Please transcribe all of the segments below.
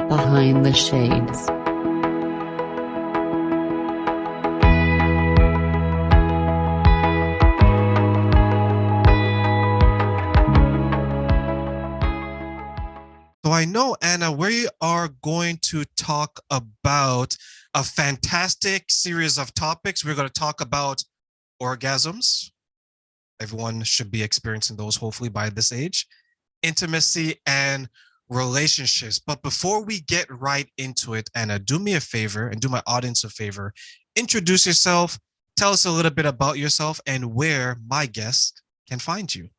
Behind the Shades. So I know, Anna, we are going to talk about a fantastic series of topics. We're going to talk about orgasms. Everyone should be experiencing those, hopefully, by this age. Intimacy and relationships. But before we get right into it, Anna, do me a favor and do my audience a favor. Introduce yourself. Tell us a little bit about yourself and where my guest can find you.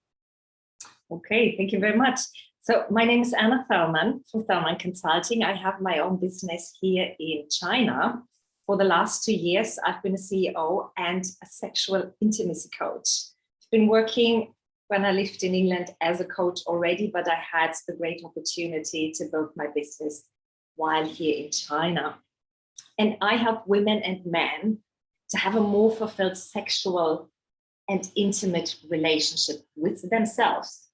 Okay, thank you very much. So my name is Anna Thellmann from Thellmann Consulting. I have my own business here in China. For the last 2 years, I've been a CEO and a sexual intimacy coach. I've been working when I lived in England as a coach already, but I had the great opportunity to build my business while here in China. And I help women and men to have a more fulfilled sexual and intimate relationship with themselves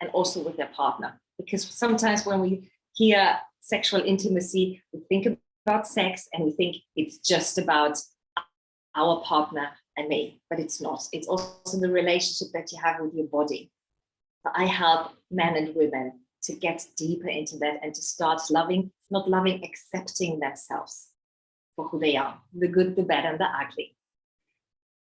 and also with their partner. Because sometimes when we hear sexual intimacy, we think about sex and we think it's just about our partner and me, but it's not. It's also the relationship that you have with your body. I help men and women to get deeper into that and to start loving, not loving, accepting themselves for who they are, the good, the bad, and the ugly.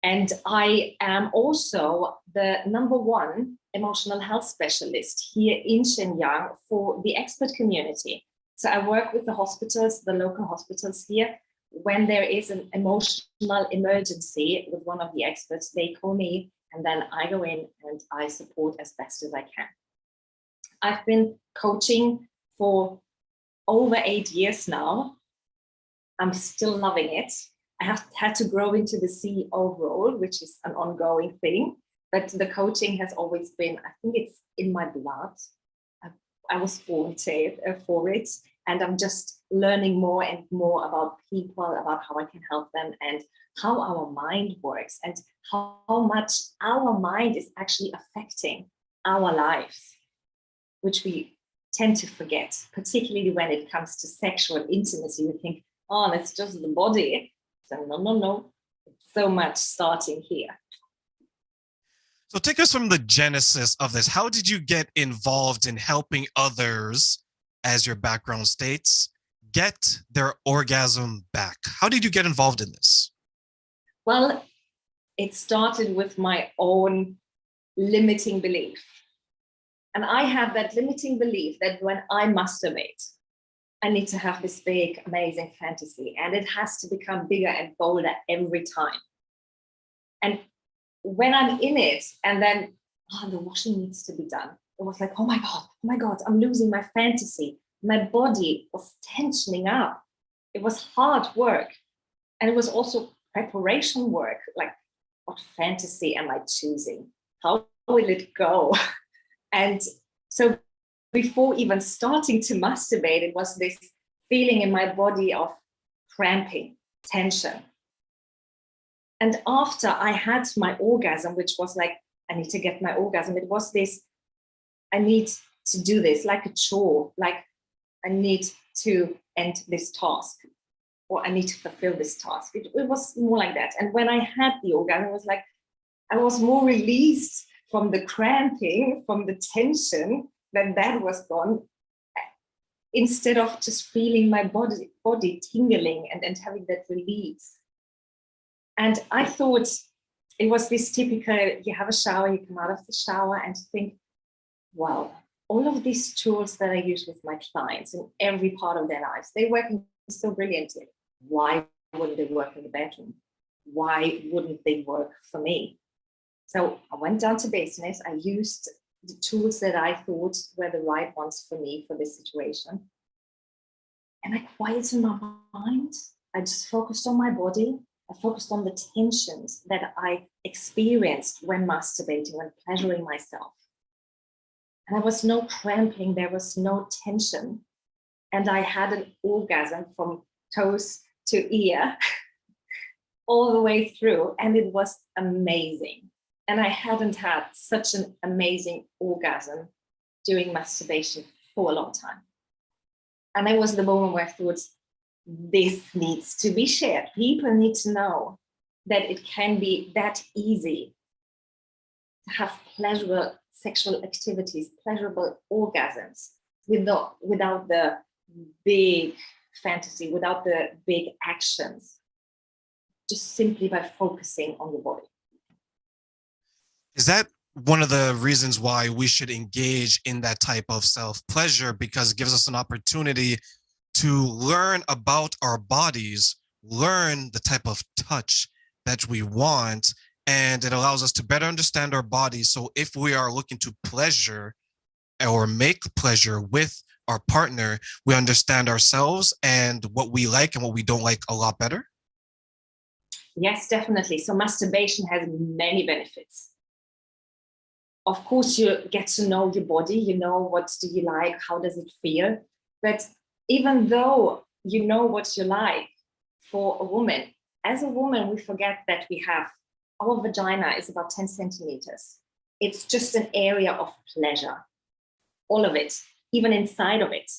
And I am also the #1 emotional health specialist here in Shenyang for the expert community. So I work with the hospitals, the local hospitals here. When there is an emotional emergency with one of the experts, they call me and then I go in and I support as best as I can. I've been coaching for over 8 years now. I'm still loving it. I have had to grow into the CEO role, which is an ongoing thing, but the coaching has always been, I think it's in my blood. I was born for it, and I'm just learning more and more about people, about how I can help them and how our mind works and how much our mind is actually affecting our lives, which we tend to forget, particularly when it comes to sexual intimacy. We think, oh, that's just the body. So no, it's so much starting here. So take us from the genesis of this. How did you get involved in helping others, as your background states, get their orgasm back? How did you get involved in this? Well, it started with my own limiting belief. And I had that limiting belief that when I masturbate, I need to have this big, amazing fantasy, and it has to become bigger and bolder every time. And when I'm in it, and then the washing needs to be done, it was like, oh my God, I'm losing my fantasy. My body was tensioning up. It was hard work. And it was also preparation work. Like, what fantasy am I choosing? How will it go? And so before even starting to masturbate, it was this feeling in my body of cramping, tension. And after I had my orgasm, which was like, I need to get my orgasm, it was this, I need to do this like a chore, like I need to end this task, or I need to fulfill this task. It was more like that. And when I had the orgasm, it was like, I was more released from the cramping, from the tension, that was gone, instead of just feeling my body tingling and having that release. And I thought it was this typical, you have a shower, you come out of the shower and think, wow, all of these tools that I use with my clients in every part of their lives, they're working so brilliantly. Why wouldn't they work in the bedroom? Why wouldn't they work for me? So I went down to business. I used the tools that I thought were the right ones for me for this situation. And I quieted my mind. I just focused on my body. I focused on the tensions that I experienced when masturbating, when pleasuring myself. And there was no cramping, there was no tension. And I had an orgasm from toes to ear all the way through. And it was amazing. And I hadn't had such an amazing orgasm during masturbation for a long time. And that was the moment where I thought, this needs to be shared. People need to know that it can be that easy to have pleasurable sexual activities, pleasurable orgasms, without the big fantasy, without the big actions, just simply by focusing on your body. Is that one of the reasons why we should engage in that type of self-pleasure? Because it gives us an opportunity to learn about our bodies, learn the type of touch that we want, and it allows us to better understand our bodies. So if we are looking to pleasure or make pleasure with our partner, we understand ourselves and what we like and what we don't like a lot better. Yes, definitely. So masturbation has many benefits. Of course, you get to know your body, you know what do you like, how does it feel. But even though you know what you like for a woman, as a woman, we forget that we have, our vagina is about 10 centimeters. It's just an area of pleasure, all of it, even inside of it.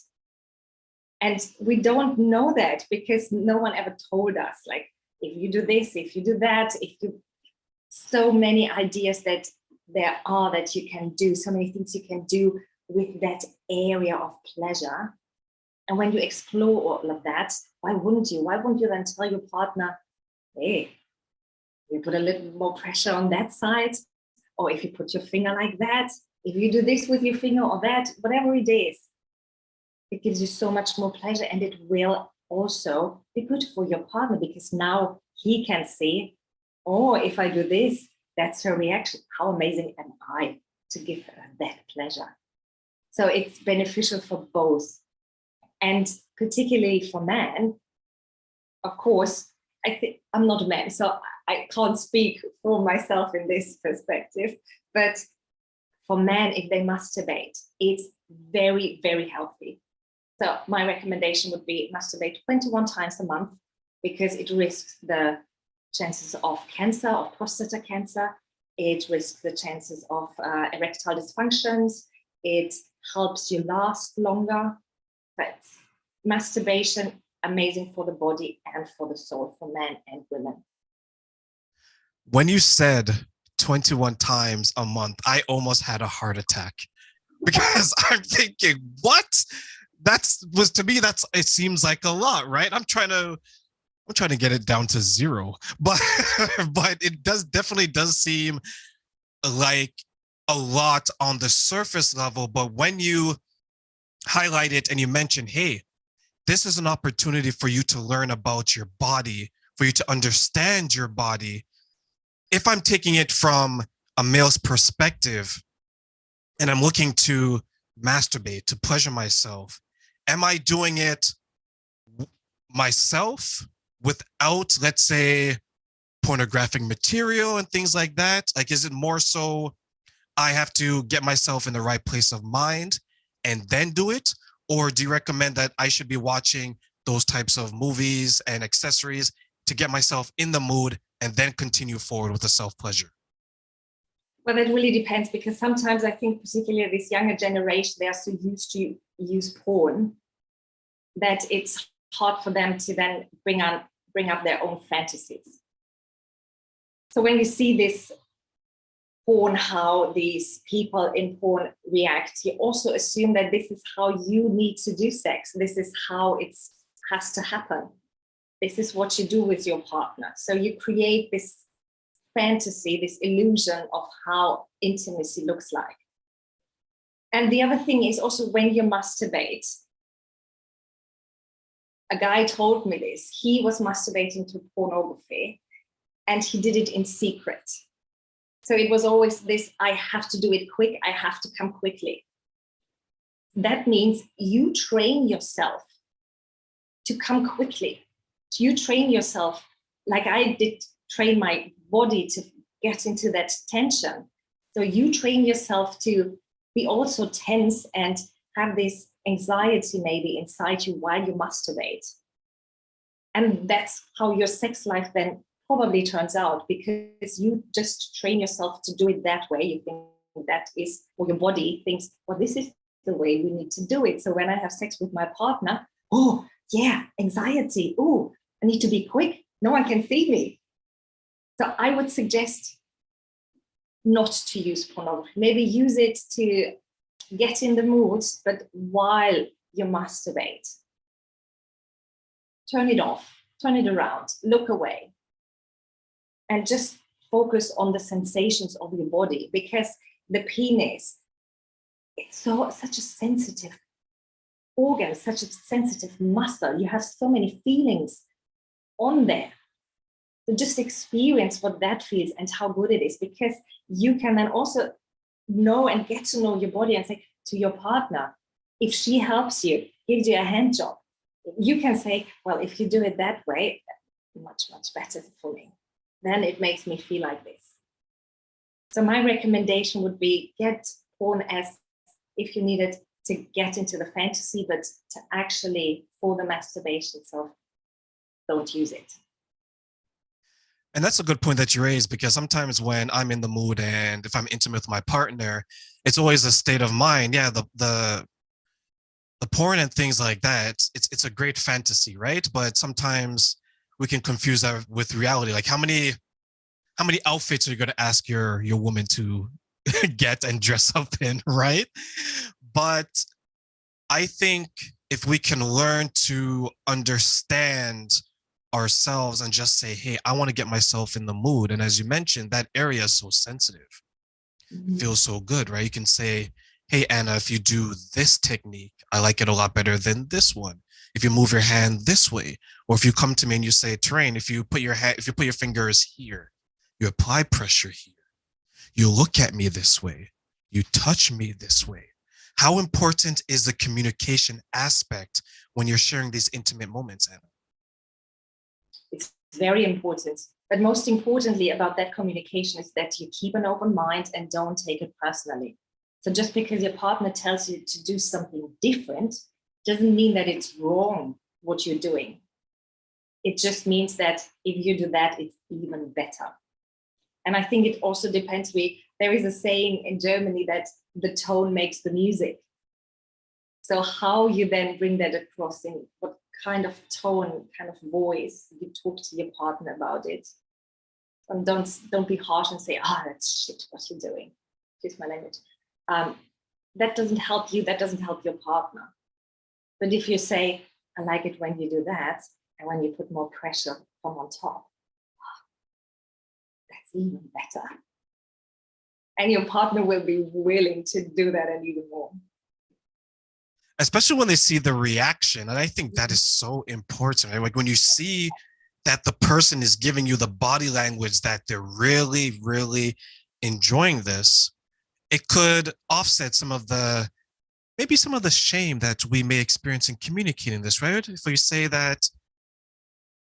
And we don't know that because no one ever told us, like, if you do this, if you do that, so many ideas that there are that you can do, so many things you can do with that area of pleasure. And when you explore all of that, why wouldn't you? Why wouldn't you then tell your partner, hey, you put a little more pressure on that side, or if you put your finger like that, if you do this with your finger or that, whatever it is, it gives you so much more pleasure, and it will also be good for your partner because now he can see, oh, if I do this, that's her reaction. How amazing am I to give her that pleasure? So it's beneficial for both. And particularly for men, of course, I think I'm not a man, so I can't speak for myself in this perspective, but for men, if they masturbate, it's very, very healthy. So my recommendation would be masturbate 21 times a month because it risks the chances of cancer, of prostata cancer. It risks the chances of erectile dysfunctions. It helps you last longer. But masturbation, amazing for the body and for the soul, for men and women. When you said 21 times a month, I almost had a heart attack because I'm thinking, what? It seems like a lot, right? I'm trying to get it down to zero, but but it definitely does seem like a lot on the surface level. But when you highlight it and you mention, hey, this is an opportunity for you to learn about your body, for you to understand your body. If I'm taking it from a male's perspective and I'm looking to masturbate, to pleasure myself, am I doing it myself without, let's say, pornographic material and things like that? Like, is it more so I have to get myself in the right place of mind and then do it? Or do you recommend that I should be watching those types of movies and accessories to get myself in the mood and then continue forward with the self-pleasure? Well, that really depends because sometimes I think particularly this younger generation, they are so used to use porn that it's hard for them to then bring up their own fantasies. So when you see this porn, how these people in porn react, you also assume that this is how you need to do sex. This is how it has to happen. This is what you do with your partner. So you create this fantasy, this illusion of how intimacy looks like. And the other thing is also when you masturbate, a guy told me this, he was masturbating to pornography and he did it in secret. So it was always this, I have to do it quick, I have to come quickly. That means you train yourself to come quickly. You train yourself, like I did train my body to get into that tension. So you train yourself to be also tense and have this anxiety maybe inside you while you masturbate. And that's how your sex life then probably turns out, because you just train yourself to do it that way. You think that is, or your body thinks, well, this is the way we need to do it. So when I have sex with my partner, Oh, yeah, anxiety. Oh, I need to be quick. No one can see me. So I would suggest not to use pornography. Maybe use it to get in the mood, but while you masturbate, turn it off, turn it around, look away, and just focus on the sensations of your body, because the penis, it's such a sensitive organ, such a sensitive muscle. You have so many feelings on there. So just experience what that feels and how good it is, because you can then also know and get to know your body and say to your partner, if she helps you, gives you a hand job, you can say, well, if you do it that way, much, much better for me. Then it makes me feel like this. So my recommendation would be get porn as if you need it to get into the fantasy, but to actually for the masturbation. So don't use it. And that's a good point that you raised, because sometimes when I'm in the mood and if I'm intimate with my partner, it's always a state of mind. Yeah, the porn and things like that, it's a great fantasy, right? But sometimes we can confuse that with reality. Like how many outfits are you going to ask your woman to get and dress up in, right? But I think if we can learn to understand ourselves and just say, hey, I want to get myself in the mood. And as you mentioned, that area is so sensitive. It feels so good, right? You can say, hey, Anna, if you do this technique, I like it a lot better than this one. If you move your hand this way, or if you come to me and you say, Terrain, if you put your fingers here, you apply pressure here, you look at me this way, you touch me this way. How important is the communication aspect when you're sharing these intimate moments, Anna? It's very important. But most importantly about that communication is that you keep an open mind and don't take it personally. So just because your partner tells you to do something different doesn't mean that it's wrong what you're doing. It just means that if you do that, it's even better. And I think it also depends. There is a saying in Germany that the tone makes the music. So how you then bring that across, in what kind of tone, kind of voice you talk to your partner about it. And don't be harsh and say, that's shit, what you're doing. Excuse my language. That doesn't help you, that doesn't help your partner. But if you say, I like it when you do that, and when you put more pressure from on top, that's even better. And your partner will be willing to do that and even more. Especially when they see the reaction. And I think that is so important, right? Like when you see that the person is giving you the body language that they're really, really enjoying this, it could offset maybe some of the shame that we may experience in communicating this, right? If we say that,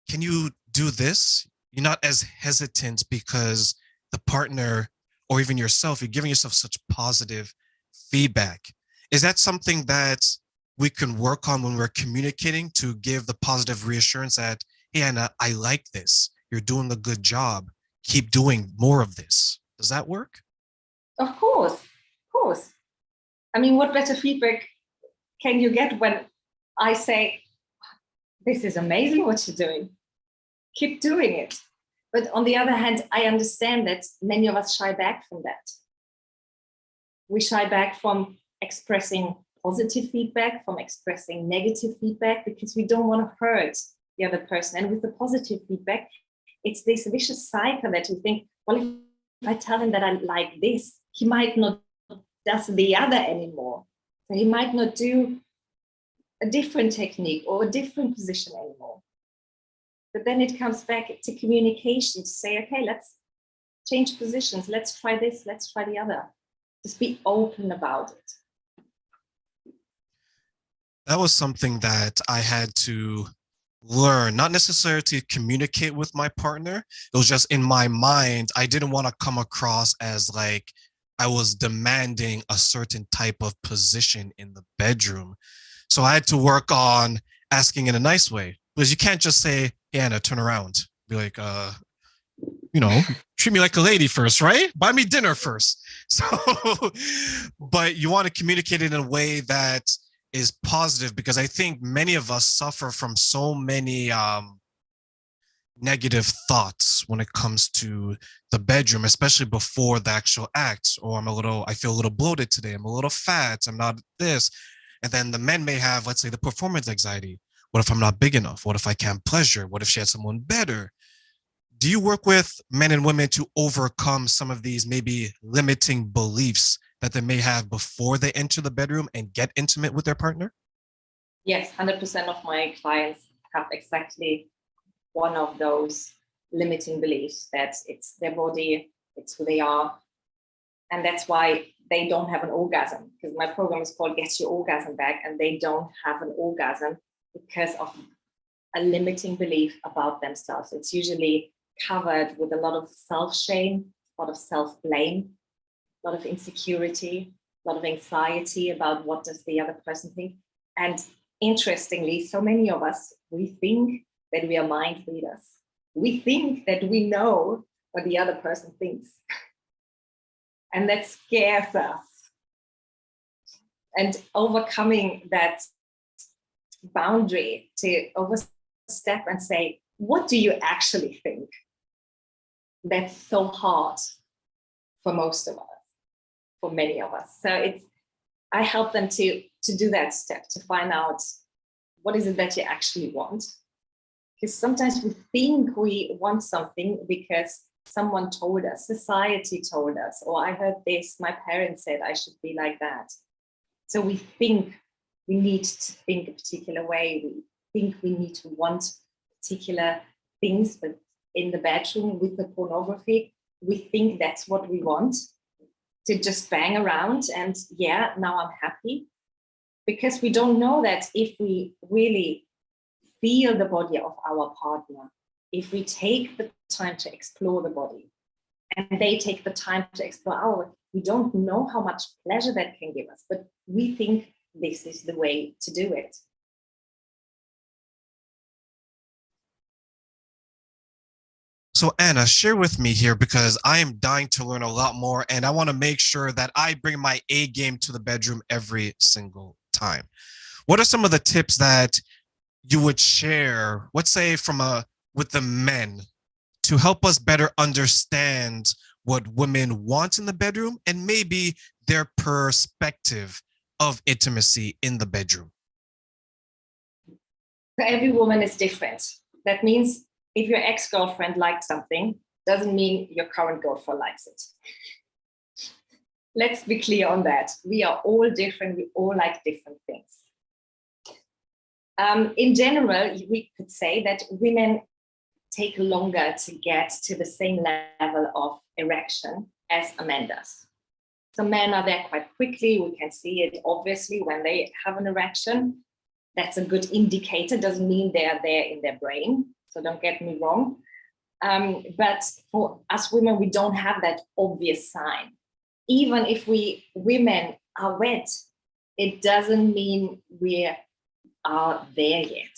can you do this? You're not as hesitant because the partner or even yourself, you're giving yourself such positive feedback. Is that something that we can work on when we're communicating to give the positive reassurance that, hey, Anna, I like this. You're doing a good job. Keep doing more of this. Does that work? Of course. I mean, what better feedback can you get when I say, this is amazing what you're doing. Keep doing it. But on the other hand, I understand that many of us shy back from that. We shy back from expressing positive feedback, from expressing negative feedback, because we don't want to hurt the other person. And with the positive feedback, it's this vicious cycle that we think, well, if I tell him that I like this, he might not does the other anymore. So he might not do a different technique or a different position anymore. But then it comes back to communication to say, okay, let's change positions. Let's try this. Let's try the other. Just be open about it. That was something that I had to learn, not necessarily to communicate with my partner. It was just in my mind, I didn't want to come across as like I was demanding a certain type of position in the bedroom. So I had to work on asking in a nice way, because you can't just say, hey, Anna, turn around. Be like, treat me like a lady first, right? Buy me dinner first. So, but you want to communicate it in a way that is positive, because I think many of us suffer from so many negative thoughts when it comes to the bedroom, especially before the actual act. Or I feel a little bloated today. I'm a little fat. I'm not this. And then the men may have, let's say, the performance anxiety. What if I'm not big enough? What if I can't pleasure? What if she had someone better? Do you work with men and women to overcome some of these maybe limiting beliefs that they may have before they enter the bedroom and get intimate with their partner? Yes, 100% of my clients have exactly one of those limiting beliefs, that it's their body, it's who they are. And that's why they don't have an orgasm, because my program is called Get Your Orgasm Back, and they don't have an orgasm because of a limiting belief about themselves. It's usually covered with a lot of self-shame, a lot of self-blame, a lot of insecurity, a lot of anxiety about what does the other person think. And interestingly, so many of us, we think that we are mind readers. We think that we know what the other person thinks. And that scares us. And overcoming that boundary to overstep and say, what do you actually think? That's so hard for most of us, for many of us. So I help them to do that step, to find out what is it that you actually want. Because sometimes we think we want something because someone told us, society told us, or I heard this, my parents said I should be like that. So we think we need to think a particular way. We think we need to want particular things, but in the bedroom with the pornography, we think that's what we want, to just bang around and yeah, now I'm happy. Because we don't know that if we really feel the body of our partner, if we take the time to explore the body and they take the time to explore our, we don't know how much pleasure that can give us, but we think this is the way to do it. So Anna, share with me here, because I am dying to learn a lot more and I want to make sure that I bring my A game to the bedroom every single time. What are some of the tips that you would share, let's say with the men, to help us better understand what women want in the bedroom and maybe their perspective of intimacy in the bedroom? So every woman is different. That means if your ex-girlfriend liked something, doesn't mean your current girlfriend likes it. Let's be clear on that. We are all different. We all like different things. In general, we could say that women take longer to get to the same level of erection as a man does. So men are there quite quickly. We can see it obviously when they have an erection. That's a good indicator. Doesn't mean they are there in their brain. So don't get me wrong. But for us women, we don't have that obvious sign. Even if women are wet, it doesn't mean we are there yet.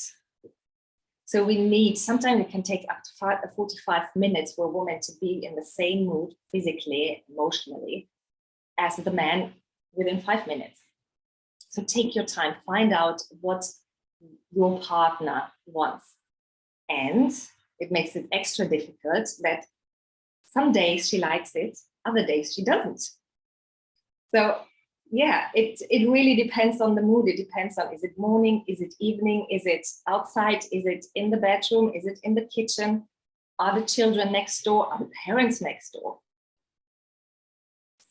So sometimes it can take up to 45 minutes for a woman to be in the same mood, physically, emotionally, as the man within 5 minutes. So take your time, find out what your partner wants. And it makes it extra difficult that some days she likes it, other days she doesn't. So yeah, it really depends on the mood. It depends on, is it morning, is it evening, is it outside, is it in the bedroom, is it in the kitchen, are the children next door, are the parents next door?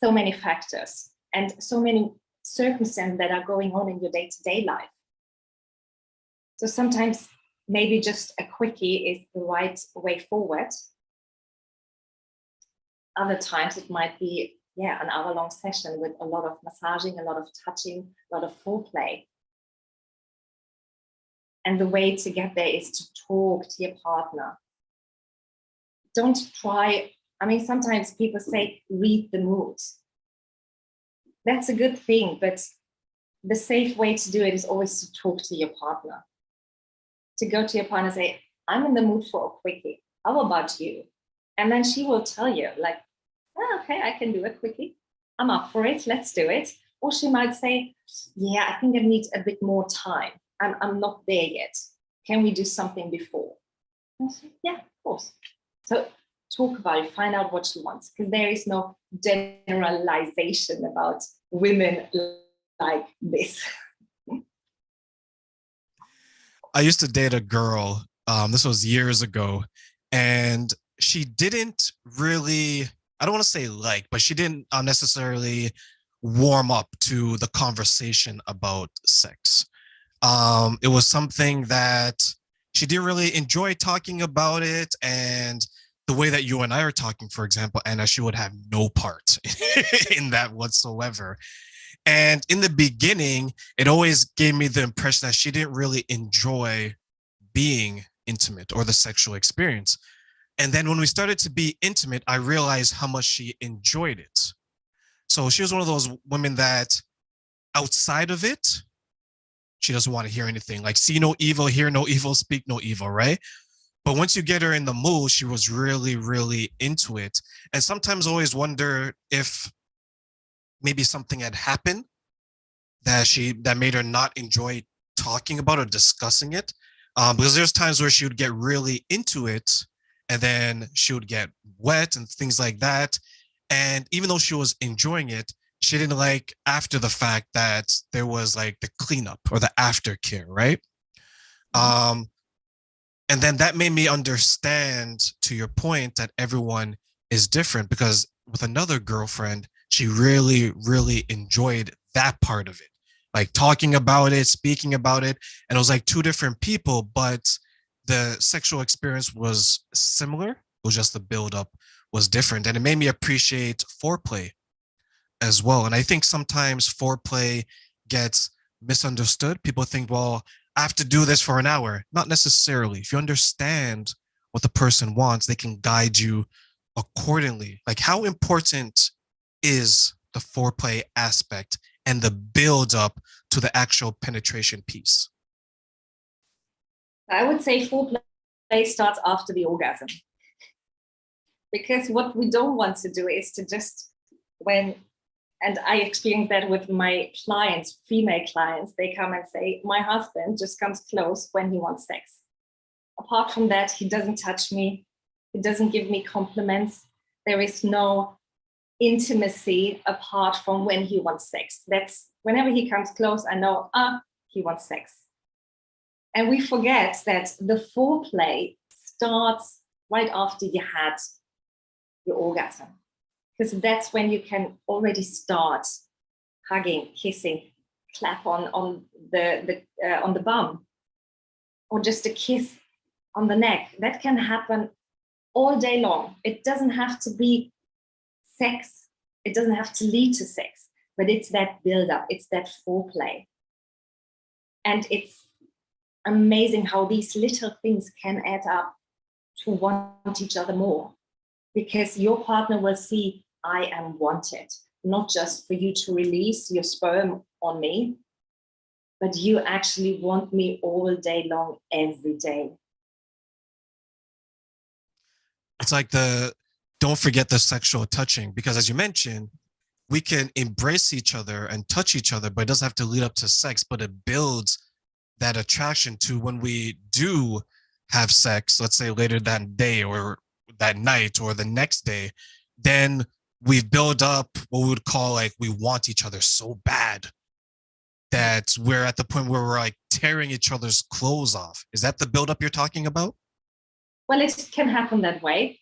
So many factors and so many circumstances that are going on in your day-to-day life. So sometimes maybe just a quickie is the right way forward. Other times it might be an hour-long session with a lot of massaging, a lot of touching, a lot of foreplay. And the way to get there is to talk to your partner. Don't try, sometimes people say, read the mood. That's a good thing, but the safe way to do it is always to talk to your partner. To go to your partner and say, I'm in the mood for a quickie. How about you? And then she will tell you, like, okay, I can do a quickie. I'm up for it. Let's do it. Or she might say, yeah, I think I need a bit more time. I'm not there yet. Can we do something before? And I say, yeah, of course. So talk about it, find out what she wants, because there is no generalization about women like this. I used to date a girl. This was years ago, and she didn't really, I don't want to say like, but she didn't necessarily warm up to the conversation about sex. It was something that she didn't really enjoy talking about it. And the way that you and I are talking, for example, Anna, she would have no part in that whatsoever. And in the beginning, it always gave me the impression that she didn't really enjoy being intimate or the sexual experience. And then when we started to be intimate, I realized how much she enjoyed it. So she was one of those women that outside of it, she doesn't want to hear anything. Like, see no evil, hear no evil, speak no evil, right? But once you get her in the mood, she was really, really into it. And sometimes I always wonder if maybe something had happened that made her not enjoy talking about or discussing it. Because there's times where she would get really into it and then she would get wet and things like that. And even though she was enjoying it, she didn't like after the fact that there was like the cleanup or the aftercare, right? Um, and then that made me understand, to your point, that everyone is different, because with another girlfriend, she really, really enjoyed that part of it, like talking about it, speaking about it. And it was like two different people, but the sexual experience was similar. It was just the buildup was different. And it made me appreciate foreplay as well. And I think sometimes foreplay gets misunderstood. People think, well, I have to do this for an hour. Not necessarily. If you understand what the person wants, they can guide you accordingly. Like, how important is the foreplay aspect and the build up to the actual penetration piece? I would say foreplay starts after the orgasm. Because what we don't want to do is to just, and I experience that with my clients, female clients, they come and say, my husband just comes close when he wants sex. Apart from that, he doesn't touch me. He doesn't give me compliments. There is no intimacy apart from when he wants sex. That's whenever he comes close, I know, he wants sex. And we forget that the foreplay starts right after you had your orgasm, because that's when you can already start hugging, kissing, clap on the bum, or just a kiss on the neck. That can happen all day long. It doesn't have to be sex. It doesn't have to lead to sex, but it's that build-up. It's that foreplay. And it's amazing how these little things can add up to want each other more, because your partner will see, I am wanted, not just for you to release your sperm on me, but you actually want me all day long, every day. It's like don't forget the sexual touching, because as you mentioned, we can embrace each other and touch each other, but it doesn't have to lead up to sex, but it builds that attraction to when we do have sex, let's say later that day or that night or the next day, then we've built up what we would call like we want each other so bad that we're at the point where we're like tearing each other's clothes off. Is that the buildup you're talking about? Well, it can happen that way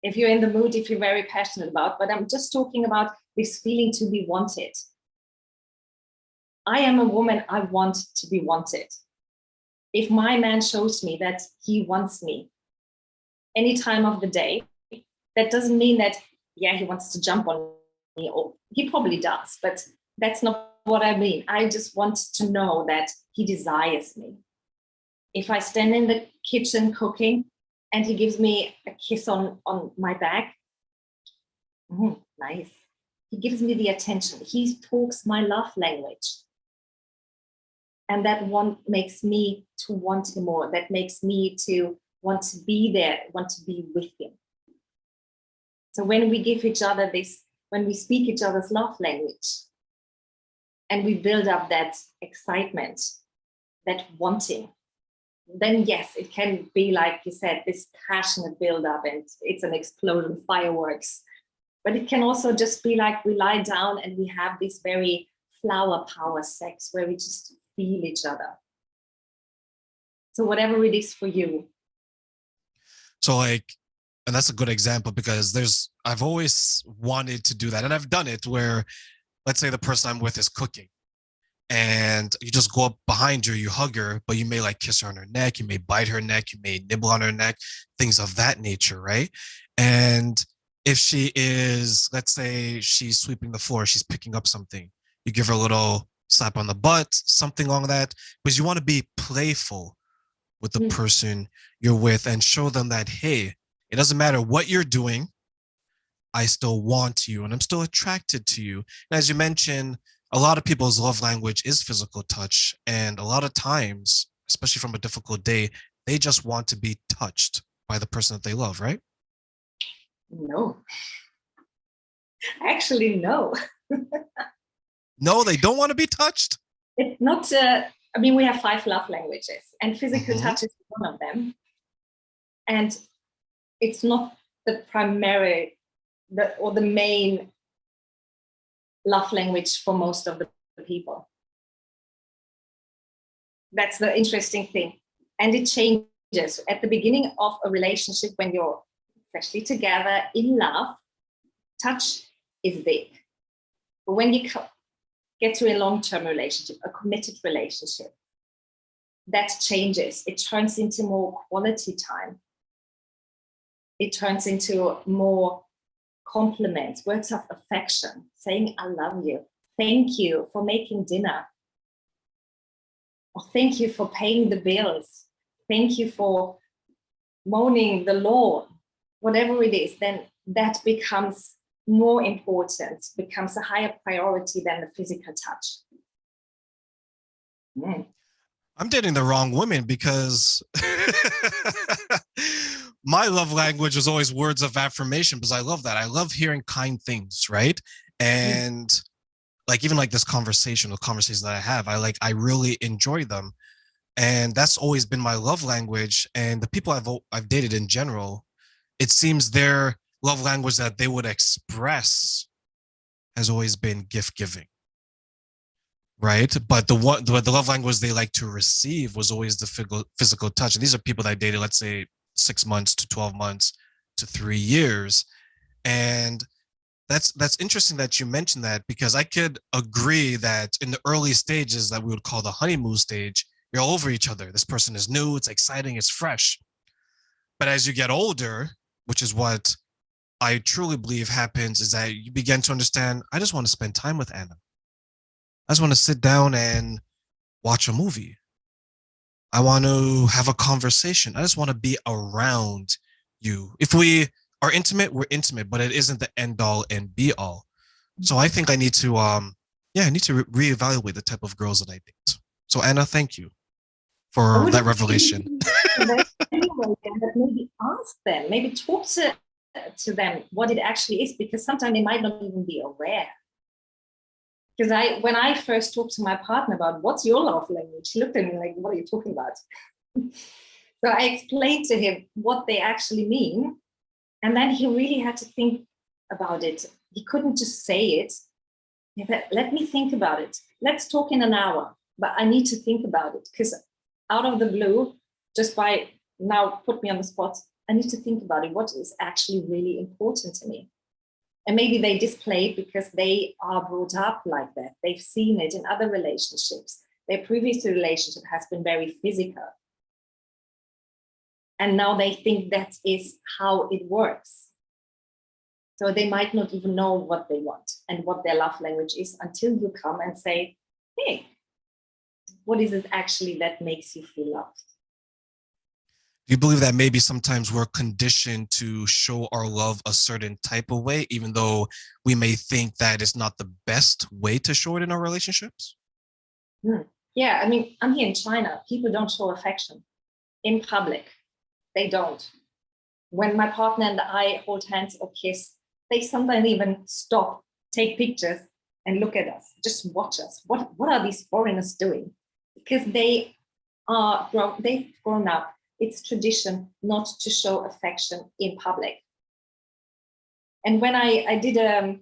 if you're in the mood, if you're very passionate about, but I'm just talking about this feeling to be wanted. I am a woman, I want to be wanted. If my man shows me that he wants me any time of the day, that doesn't mean that, yeah, he wants to jump on me, or he probably does, but that's not what I mean. I just want to know that he desires me. If I stand in the kitchen cooking and he gives me a kiss on my back, nice. He gives me the attention. He talks my love language. And that one makes me to want him more. That makes me to want to be there, want to be with him. So when we give each other this, when we speak each other's love language, and we build up that excitement, that wanting, then yes, it can be, like you said, this passionate build-up and it's an explosion, fireworks. But it can also just be like we lie down and we have this very flower power sex where we just feel each other. So whatever it is for you. So like, and that's a good example because I've always wanted to do that. And I've done it where, let's say the person I'm with is cooking and you just go up behind her, you hug her, but you may like kiss her on her neck, you may bite her neck, you may nibble on her neck, things of that nature, right? And if she is, let's say she's sweeping the floor, she's picking up something, you give her a little slap on the butt, something along that, because you want to be playful with the person you're with and show them that, hey, it doesn't matter what you're doing, I still want you and I'm still attracted to you. And as you mentioned, a lot of people's love language is physical touch. And a lot of times, especially from a difficult day, they just want to be touched by the person that they love, right? No. Actually, no. No, they don't want to be touched. It's not, I mean, we have 5 love languages and physical touch is one of them. And it's not the primary or the main love language for most of the people. That's the interesting thing. And it changes. At the beginning of a relationship, when you're especially together in love, touch is big. But when you get to a long-term relationship, a committed relationship, that changes. It turns into more quality time. It turns into more compliments, words of affection, saying, I love you. Thank you for making dinner. Or thank you for paying the bills. Thank you for mowing the lawn. Whatever it is, then that becomes more important, becomes a higher priority than the physical touch. I'm dating the wrong woman because my love language was always words of affirmation because I love that. I love hearing kind things, right? And like even like this conversation, the conversations that I have, I really enjoy them. And that's always been my love language. And the people I've dated in general, it seems their love language that they would express has always been gift giving. Right. But the love language they like to receive was always the physical touch. And these are people that I dated, let's say 6 months to 12 months to 3 years. And that's interesting that you mentioned that because I could agree that in the early stages that we would call the honeymoon stage, you're all over each other. This person is new, it's exciting, it's fresh. But as you get older, which is what I truly believe happens, is that you begin to understand, I just want to spend time with Anna. I just want to sit down and watch a movie. I want to have a conversation. I just want to be around you. If we are intimate, we're intimate, but it isn't the end all and be all. So I think I need to, I need to reevaluate the type of girls that I date. So Anna, thank you for that revelation. Anyway, but maybe ask them, maybe talk to them what it actually is, because sometimes they might not even be aware. Because when I first talked to my partner about what's your love language, he looked at me like, what are you talking about? So I explained to him what they actually mean. And then he really had to think about it. He couldn't just say it. He said, let me think about it. Let's talk in an hour, but I need to think about it because out of the blue, just by now put me on the spot, I need to think about it. What is actually really important to me? And maybe they display it because they are brought up like that. They've seen it in other relationships. Their previous relationship has been very physical. And now they think that is how it works. So they might not even know what they want and what their love language is until you come and say, hey, what is it actually that makes you feel loved? Do you believe that maybe sometimes we're conditioned to show our love a certain type of way, even though we may think that it's not the best way to show it in our relationships? Yeah, I mean, I'm here in China. People don't show affection in public. They don't. When my partner and I hold hands or kiss, they sometimes even stop, take pictures, and look at us, just watch us. What are these foreigners doing? Because they've grown up. It's tradition not to show affection in public. And when I did a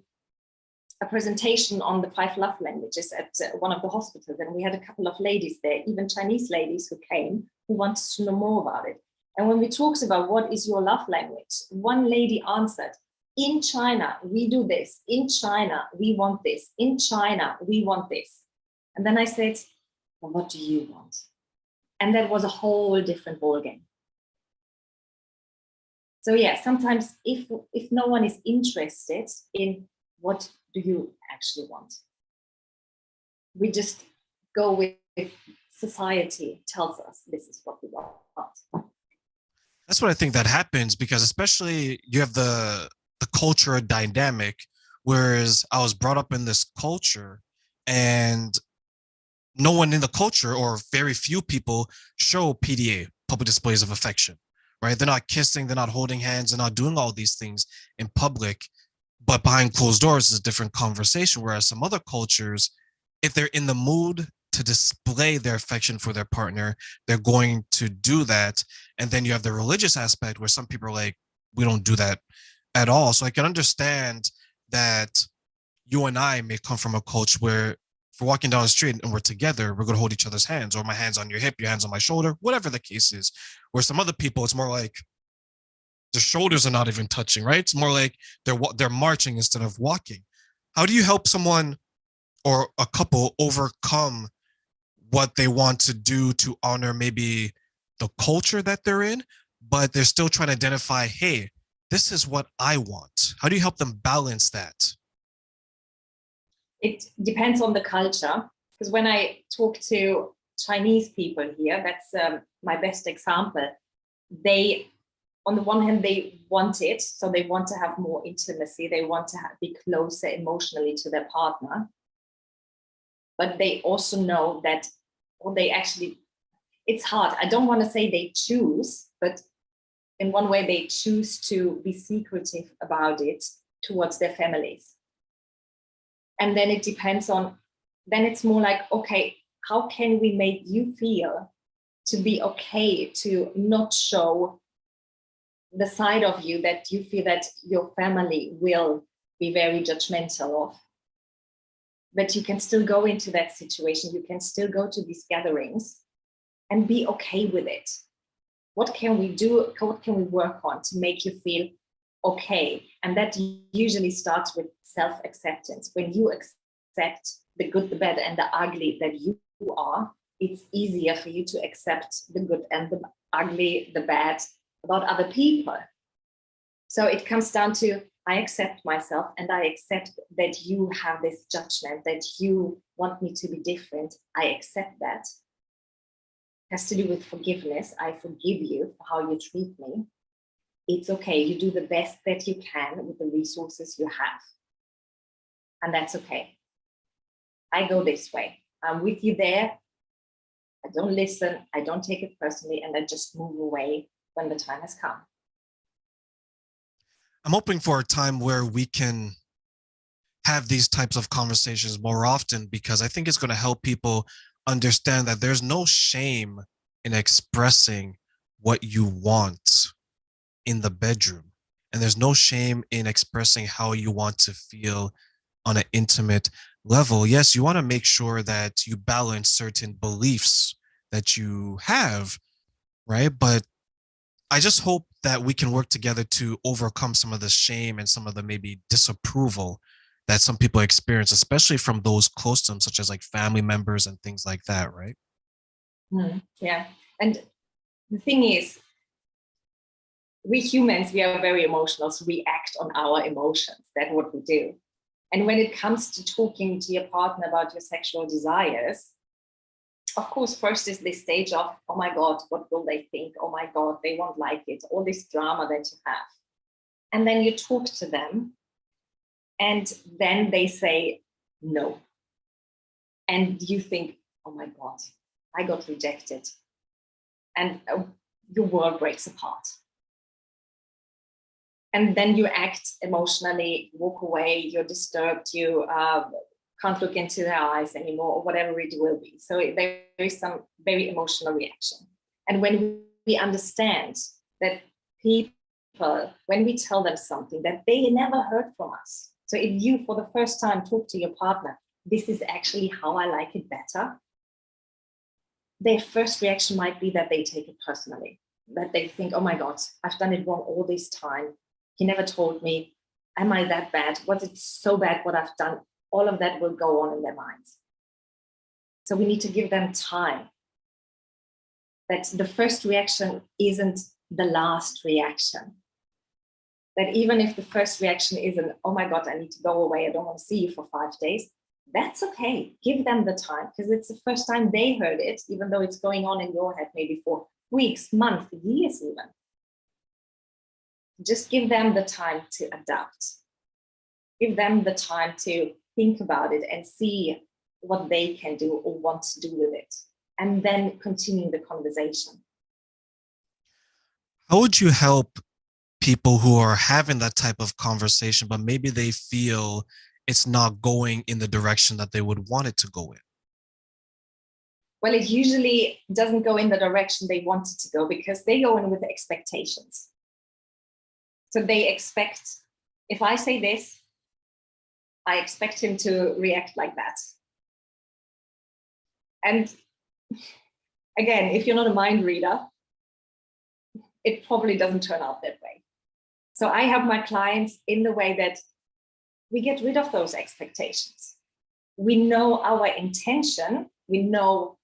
presentation on the 5 love languages at one of the hospitals, and we had a couple of ladies there, even Chinese ladies who came, who wanted to know more about it. And when we talked about what is your love language, one lady answered, in China, we do this. In China, we want this. In China, we want this. And then I said, well, what do you want? And that was a whole different ballgame. So yeah, sometimes if no one is interested in what do you actually want, we just go with society tells us this is what we want. That's what I think that happens, because especially you have the culture dynamic, whereas I was brought up in this culture and no one in the culture, or very few people, show PDA, public displays of affection, right? They're not kissing, they're not holding hands, they're not doing all these things in public, but behind closed doors is a different conversation. Whereas some other cultures, if they're in the mood to display their affection for their partner, they're going to do that. And then you have the religious aspect where some people are like, we don't do that at all. So I can understand that you and I may come from a culture where if we're walking down the street and we're together, we're going to hold each other's hands, or my hands on your hip, your hands on my shoulder, whatever the case is. Where some other people, it's more like the shoulders are not even touching, right? It's more like they're marching instead of walking. How do you help someone or a couple overcome what they want to do to honor maybe the culture that they're in, but they're still trying to identify, hey, this is what I want? How do you help them balance that? It depends on the culture, because when I talk to Chinese people here, that's my best example. They, on the one hand, they want it, so they want to have more intimacy, they want to be closer emotionally to their partner, but they also know that, or they actually, it's hard. I don't want to say they choose, but in one way they choose to be secretive about it towards their families. And then it depends on, then it's more like, okay, how can we make you feel to be okay to not show the side of you that you feel that your family will be very judgmental of? But you can still go into that situation, you can still go to these gatherings and be okay with it. What can we do? What can we work on to make you feel okay? And that usually starts with self-acceptance. When you accept the good, the bad, and the ugly that you are, it's easier for you to accept the good and the ugly, the bad about other people. So it comes down to, I accept myself and I accept that you have this judgment, that you want me to be different. I accept that. It has to do with forgiveness. I forgive you for how you treat me. It's okay. You do the best that you can with the resources you have. And that's okay. I go this way. I'm with you there. I don't listen. I don't take it personally. And I just move away when the time has come. I'm hoping for a time where we can have these types of conversations more often, because I think it's going to help people understand that there's no shame in expressing what you want in the bedroom. And there's no shame in expressing how you want to feel on an intimate level. Yes, you want to make sure that you balance certain beliefs that you have, right? But I just hope that we can work together to overcome some of the shame and some of the maybe disapproval that some people experience, especially from those close to them, such as like family members and things like that, right? Yeah. And the thing is, we humans, we are very emotional, so we act on our emotions. That's what we do. And when it comes to talking to your partner about your sexual desires, of course, first is this stage of, oh my God, what will they think? Oh my God, they won't like it. All this drama that you have. And then you talk to them and then they say no. And you think, oh my God, I got rejected. And your world breaks apart. And then you act emotionally, walk away, you're disturbed, you can't look into their eyes anymore, or whatever it will be. So there is some very emotional reaction. And when we understand that people, when we tell them something that they never heard from us, so if you for the first time talk to your partner, this is actually how I like it better, their first reaction might be that they take it personally, that they think, oh my God, I've done it wrong all this time. He never told me. Am I that bad? Was it so bad what I've done? All of that will go on in their minds. So we need to give them time. That the first reaction isn't the last reaction. That even if the first reaction isn't, oh my God, I need to go away, I don't want to see you for 5 days, that's okay. Give them the time, because it's the first time they heard it, even though it's going on in your head maybe for weeks, months, years even. Just give them the time to adapt. Give them the time to think about it and see what they can do or want to do with it, and then continue the conversation. How would you help people who are having that type of conversation, but maybe they feel it's not going in the direction that they would want it to go in? Well, it usually doesn't go in the direction they want it to go, because they go in with expectations. So they expect, if I say this, I expect him to react like that. And again, if you're not a mind reader, it probably doesn't turn out that way. So I have my clients in the way that we get rid of those expectations. We know our intention. We know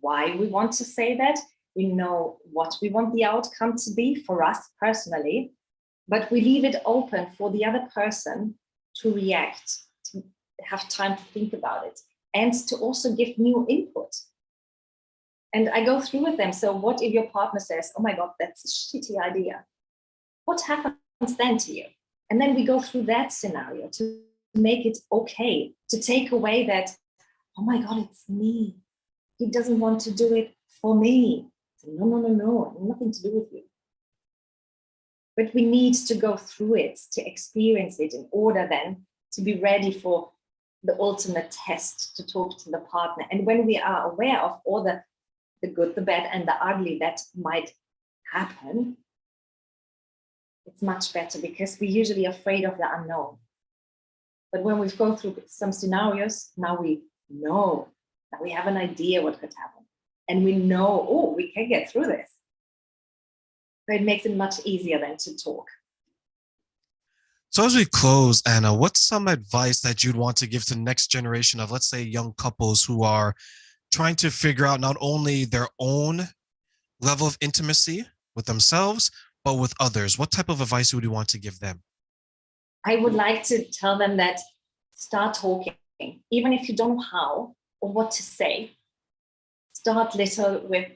why we want to say that. We know what we want the outcome to be for us personally, but we leave it open for the other person to react, to have time to think about it, and to also give new input. And I go through with them. So what if your partner says, oh my God, that's a shitty idea? What happens then to you? And then we go through that scenario to make it okay, to take away that, oh my God, it's me. He doesn't want to do it for me. So, no, nothing to do with you. But we need to go through it, to experience it, in order then to be ready for the ultimate test, to talk to the partner. And when we are aware of all the good, the bad, and the ugly that might happen, it's much better, because we're usually afraid of the unknown. But when we've gone through some scenarios, now we know, now we have an idea what could happen. And we know, oh, we can get through this. So it makes it much easier then to talk. So as we close, Anna, what's some advice that you'd want to give to the next generation of, let's say, young couples who are trying to figure out not only their own level of intimacy with themselves, but with others? What type of advice would you want to give them? I would like to tell them that start talking, even if you don't know how or what to say. Start little with,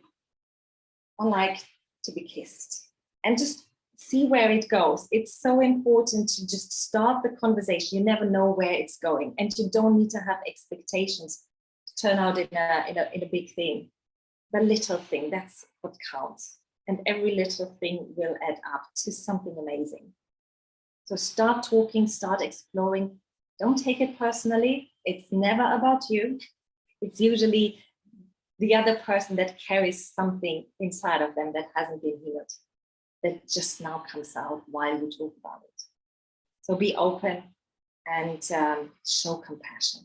I like to be kissed, and just see where it goes. It's so important to just start the conversation. You never know where it's going, and you don't need to have expectations to turn out in a big thing. The little thing, that's what counts. And every little thing will add up to something amazing. So start talking, start exploring. Don't take it personally. It's never about you. It's usually the other person that carries something inside of them that hasn't been healed, that just now comes out while you talk about it. So be open and show compassion.